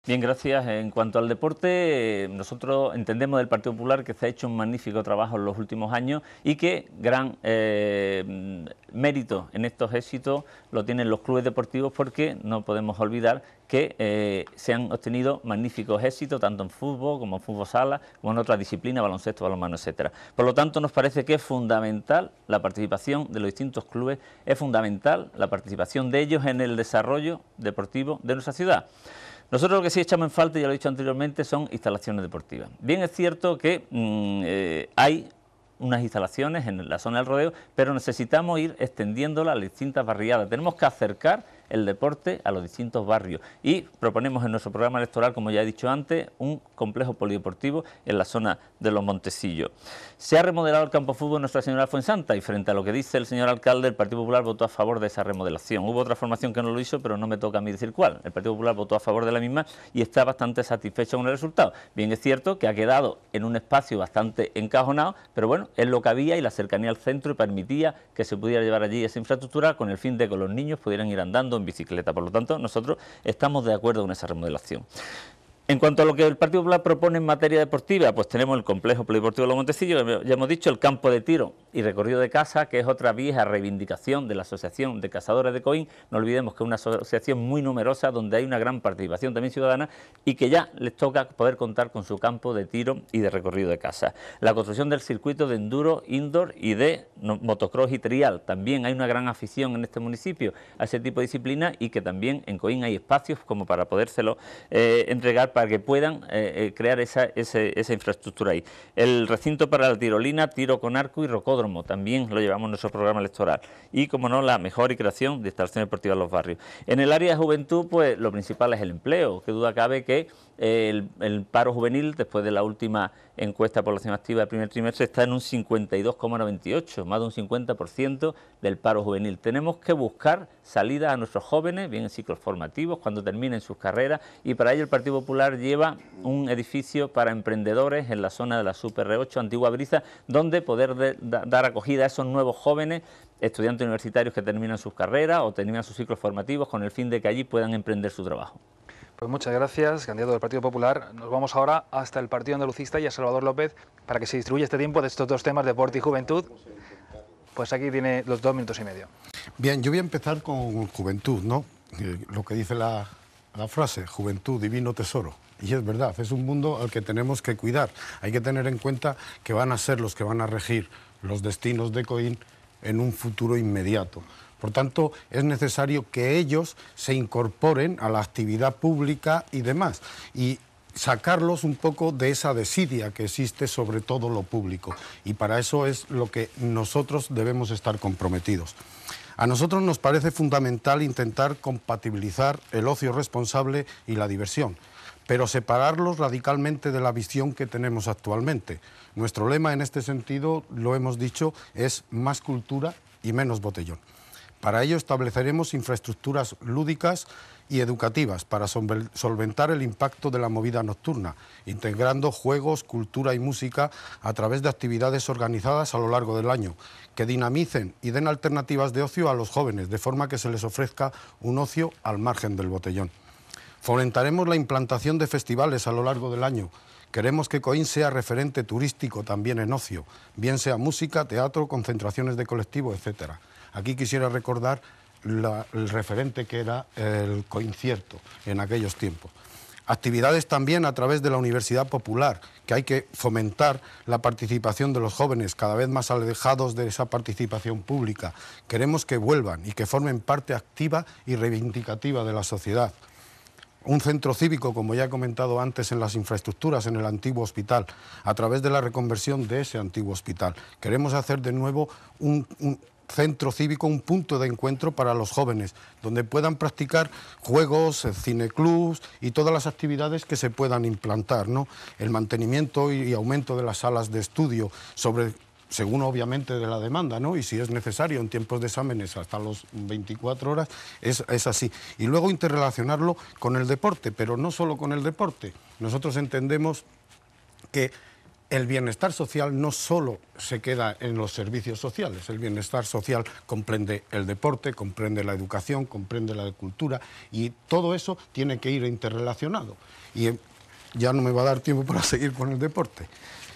Bien, gracias. En cuanto al deporte, nosotros entendemos del Partido Popular que se ha hecho un magnífico trabajo en los últimos años y que gran mérito en estos éxitos lo tienen los clubes deportivos, porque no podemos olvidar que se han obtenido magníficos éxitos tanto en fútbol como en fútbol sala, como en otras disciplinas, baloncesto, balonmano, etcétera. Por lo tanto, nos parece que es fundamental la participación de los distintos clubes, es fundamental la participación de ellos en el desarrollo deportivo de nuestra ciudad. Nosotros lo que sí echamos en falta, ya lo he dicho anteriormente, son instalaciones deportivas. Bien, es cierto que hay unas instalaciones en la zona del rodeo, pero necesitamos ir extendiéndola a las distintas barriadas. Tenemos que acercar el deporte a los distintos barrios y proponemos en nuestro programa electoral, como ya he dicho antes, un complejo polideportivo en la zona de los Montecillos. Se ha remodelado el campo de fútbol Nuestra Señora Fuensanta y frente a lo que dice el señor alcalde, el Partido Popular votó a favor de esa remodelación. Hubo otra formación que no lo hizo, pero no me toca a mí decir cuál. El Partido Popular votó a favor de la misma y está bastante satisfecho con el resultado. Bien, es cierto que ha quedado en un espacio bastante encajonado, pero bueno, es lo que había y la cercanía al centro permitía que se pudiera llevar allí esa infraestructura con el fin de que los niños pudieran ir andando en bicicleta. Por lo tanto, nosotros estamos de acuerdo con esa remodelación. En cuanto a lo que el Partido Popular propone en materia deportiva, pues tenemos el complejo polideportivo de los Montecillos, que ya hemos dicho, el campo de tiro y recorrido de caza, que es otra vieja reivindicación de la Asociación de Cazadores de Coín. No olvidemos que es una asociación muy numerosa, donde hay una gran participación también ciudadana y que ya les toca poder contar con su campo de tiro y de recorrido de caza. La construcción del circuito de enduro, indoor y de motocross y trial. También hay una gran afición en este municipio a ese tipo de disciplina y que también en Coín hay espacios como para podérselo entregar para que puedan crear esa infraestructura ahí. El recinto para la tirolina, tiro con arco y rocódromo, también lo llevamos en nuestro programa electoral. Y, como no, la mejor y creación de instalaciones deportivas en los barrios. En el área de juventud, pues lo principal es el empleo. Qué duda cabe que el paro juvenil, después de la última encuesta de población activa del primer trimestre, está en un 52,98, más de un 50% del paro juvenil. Tenemos que buscar salidas a nuestros jóvenes, bien en ciclos formativos, cuando terminen sus carreras, y para ello el Partido Popular lleva un edificio para emprendedores en la zona de la SUPR8, Antigua Briza, donde poder dar acogida a esos nuevos jóvenes, estudiantes universitarios que terminan sus carreras o terminan sus ciclos formativos, con el fin de que allí puedan emprender su trabajo. Pues muchas gracias, candidato del Partido Popular. Nos vamos ahora hasta el Partido Andalucista y a Salvador López para que se distribuya este tiempo de estos dos temas, deporte y juventud. Pues aquí tiene los 2 minutos y medio. Bien, yo voy a empezar con juventud, ¿no? Lo que dice la frase, juventud, divino tesoro. Y es verdad, es un mundo al que tenemos que cuidar. Hay que tener en cuenta que van a ser los que van a regir los destinos de Coín en un futuro inmediato. Por tanto, es necesario que ellos se incorporen a la actividad pública y demás, y sacarlos un poco de esa desidia que existe sobre todo lo público. Y para eso es lo que nosotros debemos estar comprometidos. A nosotros nos parece fundamental intentar compatibilizar el ocio responsable y la diversión, pero separarlos radicalmente de la visión que tenemos actualmente. Nuestro lema en este sentido, lo hemos dicho, es más cultura y menos botellón. Para ello estableceremos infraestructuras lúdicas y educativas para solventar el impacto de la movida nocturna, integrando juegos, cultura y música a través de actividades organizadas a lo largo del año, que dinamicen y den alternativas de ocio a los jóvenes, de forma que se les ofrezca un ocio al margen del botellón. Fomentaremos la implantación de festivales a lo largo del año. Queremos que Coín sea referente turístico también en ocio, bien sea música, teatro, concentraciones de colectivo, etc. Aquí quisiera recordar el referente que era el Coincierto en aquellos tiempos. Actividades también a través de la Universidad Popular, que hay que fomentar la participación de los jóvenes, cada vez más alejados de esa participación pública. Queremos que vuelvan y que formen parte activa y reivindicativa de la sociedad. Un centro cívico, como ya he comentado antes, en las infraestructuras, en el antiguo hospital, a través de la reconversión de ese antiguo hospital. Queremos hacer de nuevo un centro cívico, un punto de encuentro para los jóvenes, donde puedan practicar juegos, cineclubs y todas las actividades que se puedan implantar, ¿no? El mantenimiento y aumento de las salas de estudio, según obviamente de la demanda, ¿no? Y si es necesario en tiempos de exámenes hasta los 24 horas, es así. Y luego interrelacionarlo con el deporte, pero no solo con el deporte. Nosotros entendemos que el bienestar social no solo se queda en los servicios sociales, el bienestar social comprende el deporte, comprende la educación, comprende la cultura, y todo eso tiene que ir interrelacionado. Y ya no me va a dar tiempo para seguir con el deporte.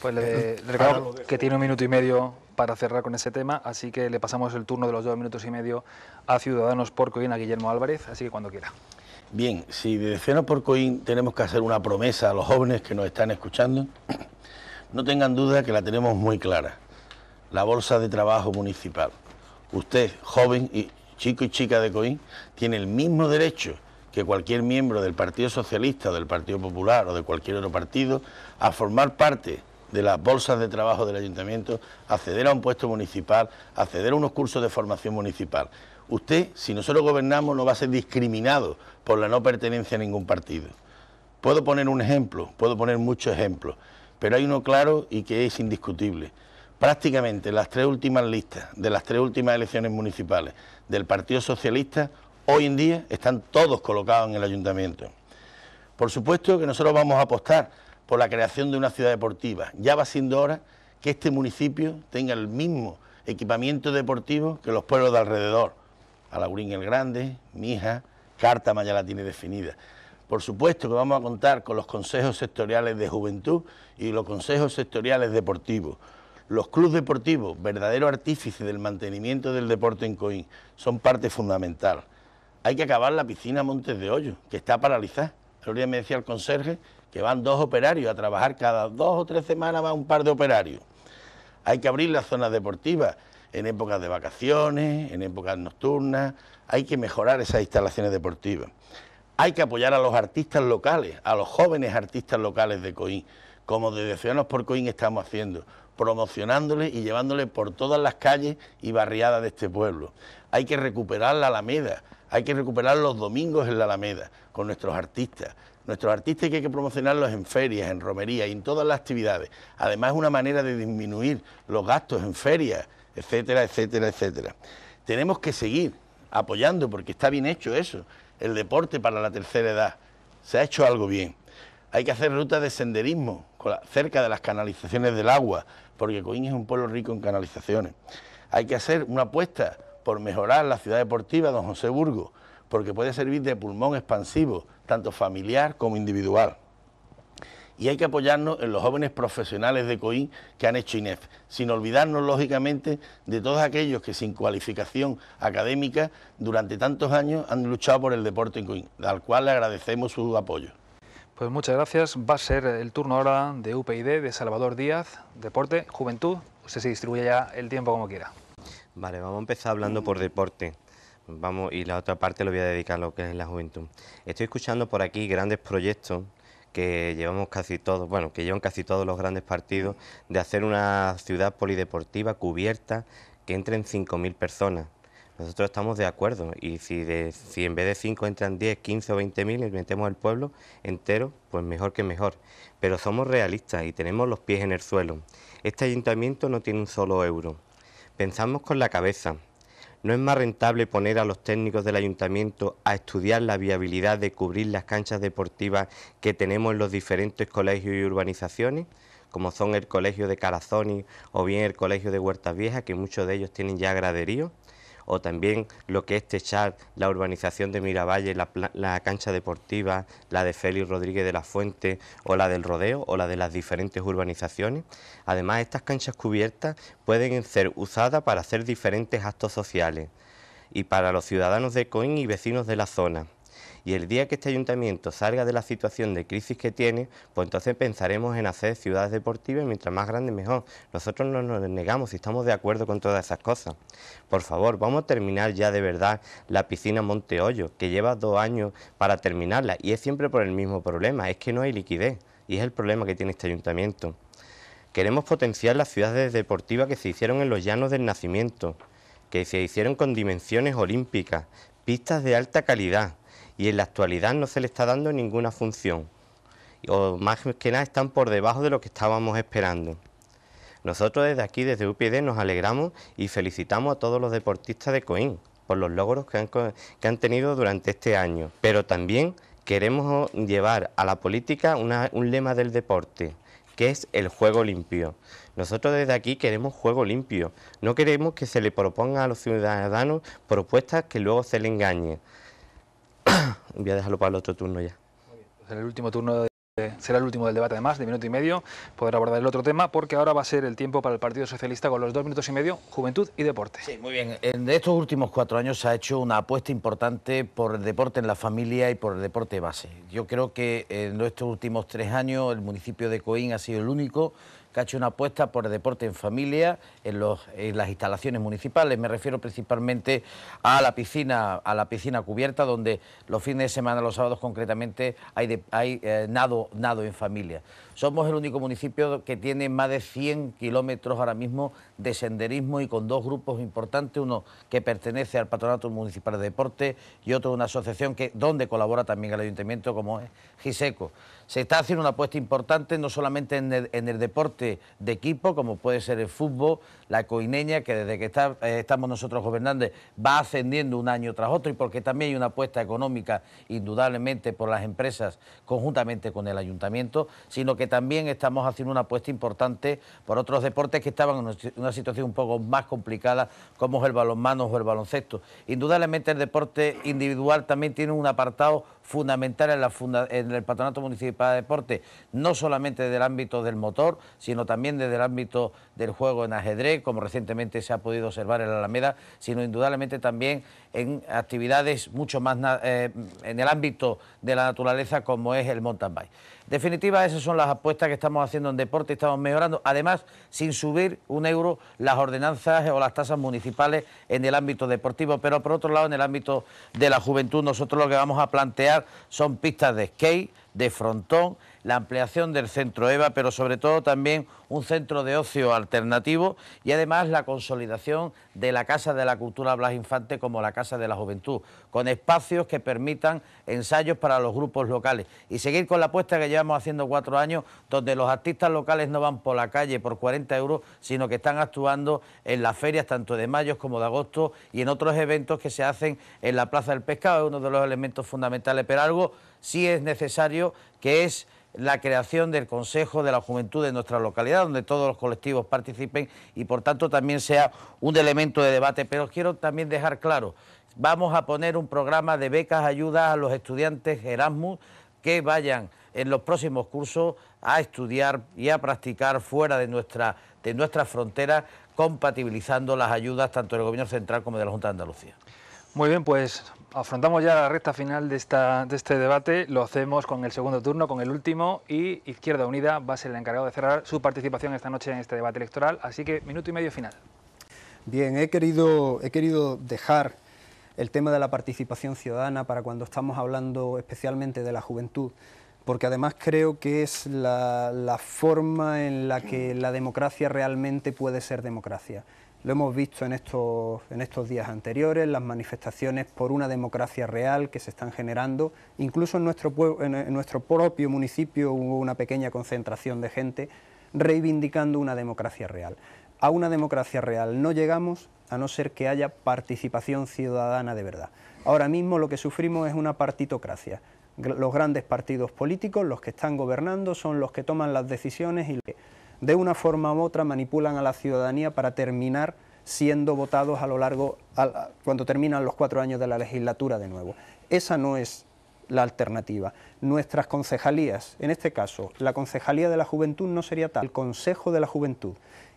Pues le recuerdo que tiene 1 minuto y medio para cerrar con ese tema, así que le pasamos el turno de los 2 minutos y medio a Ciudadanos por Coín, a Guillermo Álvarez, así que cuando quiera. Bien, si desde Ciudadanos por Coín tenemos que hacer una promesa a los jóvenes que nos están escuchando, no tengan duda que la tenemos muy clara. La bolsa de trabajo municipal. Usted, joven y chico y chica de Coín, tiene el mismo derecho que cualquier miembro del Partido Socialista o del Partido Popular o de cualquier otro partido a formar parte de las bolsas de trabajo del ayuntamiento, acceder a un puesto municipal, acceder a unos cursos de formación municipal. Usted, si nosotros gobernamos, no va a ser discriminado por la no pertenencia a ningún partido. Puedo poner un ejemplo, puedo poner muchos ejemplos, pero hay uno claro y que es indiscutible. Prácticamente las 3 últimas listas de las 3 últimas elecciones municipales del Partido Socialista, hoy en día están todos colocados en el ayuntamiento. Por supuesto que nosotros vamos a apostar por la creación de una ciudad deportiva. Ya va siendo hora que este municipio tenga el mismo equipamiento deportivo que los pueblos de alrededor. Alhaurín el Grande, Mija, Cártama ya la tiene definida. Por supuesto que vamos a contar con los consejos sectoriales de juventud y los consejos sectoriales deportivos. Los clubes deportivos, verdadero artífice del mantenimiento del deporte en Coín, son parte fundamental. Hay que acabar la piscina Montes de Hoyo, que está paralizada. El otro día me decía el conserje que van 2 operarios a trabajar cada 2 o 3 semanas, va un par de operarios. Hay que abrir las zonas deportivas en épocas de vacaciones, en épocas nocturnas. Hay que mejorar esas instalaciones deportivas. Hay que apoyar a los artistas locales, a los jóvenes artistas locales de Coín, como desde Ciudadanos por Coín estamos haciendo, promocionándoles y llevándoles por todas las calles y barriadas de este pueblo. Hay que recuperar la Alameda, hay que recuperar los domingos en la Alameda con nuestros artistas. Nuestros artistas que hay que promocionarlos en ferias, en romerías y en todas las actividades. Además es una manera de disminuir los gastos en ferias, etcétera, etcétera, etcétera. Tenemos que seguir apoyando, porque está bien hecho eso, el deporte para la tercera edad. Se ha hecho algo bien. Hay que hacer rutas de senderismo cerca de las canalizaciones del agua, porque Coín es un pueblo rico en canalizaciones. Hay que hacer una apuesta por mejorar la ciudad deportiva Don José Burgos, porque puede servir de pulmón expansivo, tanto familiar como individual. Y hay que apoyarnos en los jóvenes profesionales de Coín que han hecho INEF, sin olvidarnos, lógicamente, de todos aquellos que sin cualificación académica durante tantos años han luchado por el deporte en Coín, al cual le agradecemos su apoyo. Pues muchas gracias. Va a ser el turno ahora de UPyD, de Salvador Díaz, Deporte, Juventud. Usted se distribuye ya el tiempo como quiera. Vale, vamos a empezar hablando por deporte. Y la otra parte lo voy a dedicar a lo que es la juventud. Estoy escuchando por aquí grandes proyectos que llevan casi todos los grandes partidos, de hacer una ciudad polideportiva cubierta que entren 5.000 personas. Nosotros estamos de acuerdo, y si en vez de 5 entran 10, 15 o 20.000 y metemos al pueblo entero, pues mejor que mejor. Pero somos realistas y tenemos los pies en el suelo. Este ayuntamiento no tiene un solo euro. Pensamos con la cabeza. ¿No es más rentable poner a los técnicos del ayuntamiento a estudiar la viabilidad de cubrir las canchas deportivas que tenemos en los diferentes colegios y urbanizaciones, como son el colegio de Carazoni o bien el colegio de Huertas Viejas, que muchos de ellos tienen ya graderíos? O también lo que es techar la urbanización de Miravalle, la cancha deportiva, la de Félix Rodríguez de la Fuente, o la del Rodeo, o la de las diferentes urbanizaciones. Además, estas canchas cubiertas pueden ser usadas para hacer diferentes actos sociales y para los ciudadanos de Coín y vecinos de la zona. Y el día que este ayuntamiento salga de la situación de crisis que tiene, pues entonces pensaremos en hacer ciudades deportivas, y mientras más grandes mejor. Nosotros no nos negamos y estamos de acuerdo con todas esas cosas. Por favor, vamos a terminar ya de verdad la piscina Monte Hoyo, que lleva 2 años para terminarla, y es siempre por el mismo problema, es que no hay liquidez, y es el problema que tiene este ayuntamiento. Queremos potenciar las ciudades deportivas que se hicieron en los Llanos del Nacimiento, que se hicieron con dimensiones olímpicas, pistas de alta calidad, y en la actualidad no se le está dando ninguna función, o más que nada están por debajo de lo que estábamos esperando. Nosotros desde aquí, desde UPyD, nos alegramos y felicitamos a todos los deportistas de Coín por los logros que han tenido durante este año, pero también queremos llevar a la política un lema del deporte, que es el juego limpio. Nosotros desde aquí queremos juego limpio, no queremos que se le proponga a los ciudadanos propuestas que luego se le engañen. Voy a dejarlo para el otro turno ya. En el último turno será el último del debate, además, de minuto y medio, poder abordar el otro tema, porque ahora va a ser el tiempo para el Partido Socialista con los 2 minutos y medio, Juventud y Deporte. Sí, muy bien. En estos últimos 4 años se ha hecho una apuesta importante por el deporte en la familia y por el deporte base. Yo creo que en estos últimos 3 años el municipio de Coín ha sido el único que ha hecho una apuesta por el deporte en familia en las instalaciones municipales. Me refiero principalmente a la piscina cubierta, donde los fines de semana, los sábados concretamente, hay nado en familia. Somos el único municipio que tiene más de 100 kilómetros ahora mismo de senderismo y con 2 grupos importantes, uno que pertenece al Patronato Municipal de Deporte y otro una asociación donde colabora también el Ayuntamiento, como es Giseco. Se está haciendo una apuesta importante no solamente en el deporte de equipo, como puede ser el fútbol, la coineña, que desde que estamos nosotros gobernando va ascendiendo un año tras otro, y porque también hay una apuesta económica indudablemente por las empresas conjuntamente con el Ayuntamiento, sino que también estamos haciendo una apuesta importante por otros deportes que estaban en una situación un poco más complicada, como es el balonmano o el baloncesto. Indudablemente el deporte individual también tiene un apartado fundamental en el Patronato Municipal de Deporte, no solamente desde el ámbito del motor, sino también desde el ámbito del juego en ajedrez, como recientemente se ha podido observar en la Alameda, sino indudablemente también en actividades mucho más en el ámbito de la naturaleza, como es el mountain bike. En definitiva, esas son las apuestas que estamos haciendo en deporte y estamos mejorando, además sin subir un euro las ordenanzas o las tasas municipales en el ámbito deportivo, pero por otro lado en el ámbito de la juventud nosotros lo que vamos a plantear son pistas de skate, de frontón, la ampliación del centro EVA, pero sobre todo también un centro de ocio alternativo y además la consolidación de la Casa de la Cultura Blas Infante como la Casa de la Juventud, con espacios que permitan ensayos para los grupos locales y seguir con la apuesta que llevamos haciendo 4 años, donde los artistas locales no van por la calle por 40 euros, sino que están actuando en las ferias tanto de mayo como de agosto y en otros eventos que se hacen en la Plaza del Pescado, es uno de los elementos fundamentales, pero algo sí es necesario, que es la creación del Consejo de la Juventud de nuestra localidad, donde todos los colectivos participen y por tanto también sea un elemento de debate. Pero quiero también dejar claro, vamos a poner un programa de becas, ayudas a los estudiantes Erasmus que vayan en los próximos cursos a estudiar y a practicar fuera de nuestra frontera, compatibilizando las ayudas tanto del Gobierno central como de la Junta de Andalucía. Muy bien, pues afrontamos ya la recta final de este debate, lo hacemos con el segundo turno, con el último, y Izquierda Unida va a ser el encargado de cerrar su participación esta noche en este debate electoral, así que minuto y medio final. Bien, he querido dejar el tema de la participación ciudadana para cuando estamos hablando especialmente de la juventud, porque además creo que es la forma en la que la democracia realmente puede ser democracia. Lo hemos visto en estos días anteriores, las manifestaciones por una democracia real que se están generando. Incluso en nuestro propio municipio hubo una pequeña concentración de gente reivindicando una democracia real. A una democracia real no llegamos a no ser que haya participación ciudadana de verdad. Ahora mismo lo que sufrimos es una partitocracia. Los grandes partidos políticos, los que están gobernando, son los que toman las decisiones y de una forma u otra manipulan a la ciudadanía para terminar siendo votados cuando terminan los 4 años de la legislatura de nuevo. Esa no es la alternativa. Nuestras concejalías, en este caso, la Concejalía de la Juventud no sería tal, el Consejo de la Juventud.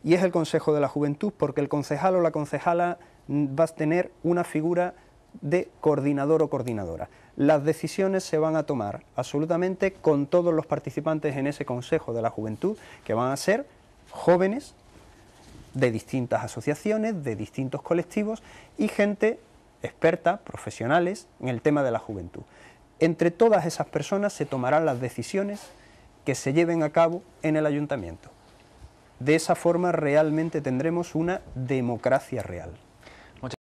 Y es el Consejo de la Juventud porque el concejal o la concejala va a tener una figura de coordinador o coordinadora. Las decisiones se van a tomar absolutamente con todos los participantes en ese Consejo de la Juventud, que van a ser jóvenes de distintas asociaciones, de distintos colectivos y gente experta, profesionales en el tema de la juventud. Entre todas esas personas se tomarán las decisiones que se lleven a cabo en el ayuntamiento. De esa forma realmente tendremos una democracia real.